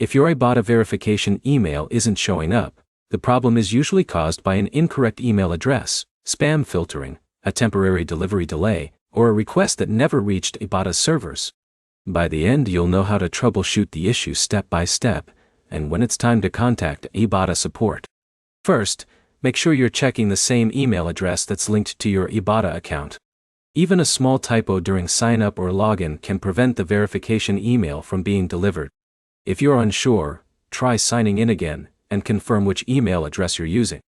If your Ibotta verification email isn't showing up, the problem is usually caused by an incorrect email address, spam filtering, a temporary delivery delay, or a request that never reached Ibotta's servers. By the end, you'll know how to troubleshoot the issue step by step, and when it's time to contact Ibotta support. First, make sure you're checking the same email address that's linked to your Ibotta account. Even a small typo during sign-up or login can prevent the verification email from being delivered. If you're unsure, try signing in again and confirm which email address you're using.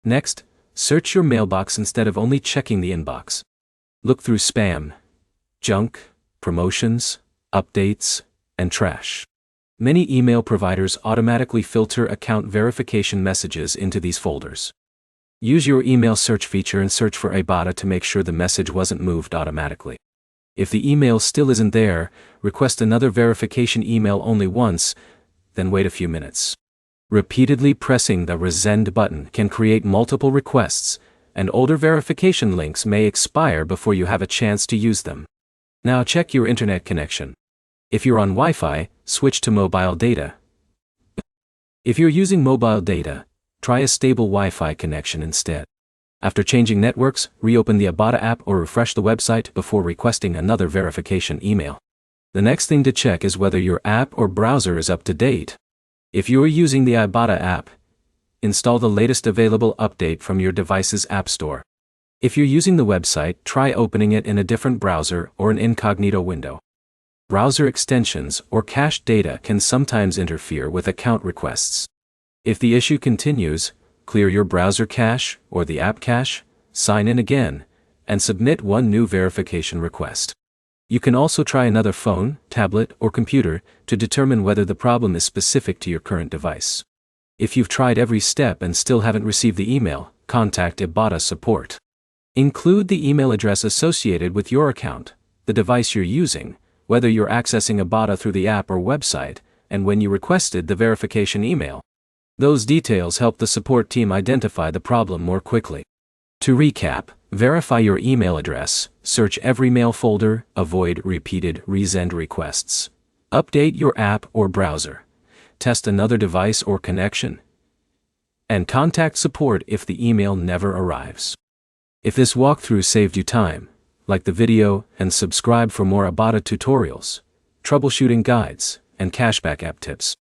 Next, search your mailbox instead of only checking the inbox. Look through spam, junk, promotions, updates, and trash. Many email providers automatically filter account verification messages into these folders. Use your email search feature and search for Ibotta to make sure the message wasn't moved automatically. If the email still isn't there, request another verification email only once, then wait a few minutes. Repeatedly pressing the resend button can create multiple requests, and older verification links may expire before you have a chance to use them. Now check your internet connection. If you're on Wi-Fi, switch to mobile data. If you're using mobile data, try a stable Wi-Fi connection instead. After changing networks, reopen the Ibotta app or refresh the website before requesting another verification email. The next thing to check is whether your app or browser is up to date. If you're using the Ibotta app, install the latest available update from your device's app store. If you're using the website, try opening it in a different browser or an incognito window. Browser extensions or cached data can sometimes interfere with account requests. If the issue continues, clear your browser cache or the app cache, sign in again, and submit one new verification request. You can also try another phone, tablet, or computer to determine whether the problem is specific to your current device. If you've tried every step and still haven't received the email, contact Ibotta support. Include the email address associated with your account, the device you're using, whether you're accessing Ibotta through the app or website, and when you requested the verification email. Those details help the support team identify the problem more quickly. To recap, verify your email address, search every mail folder, avoid repeated resend requests, update your app or browser, test another device or connection, and contact support if the email never arrives. If this walkthrough saved you time, like the video and subscribe for more Ibotta tutorials, troubleshooting guides, and cashback app tips.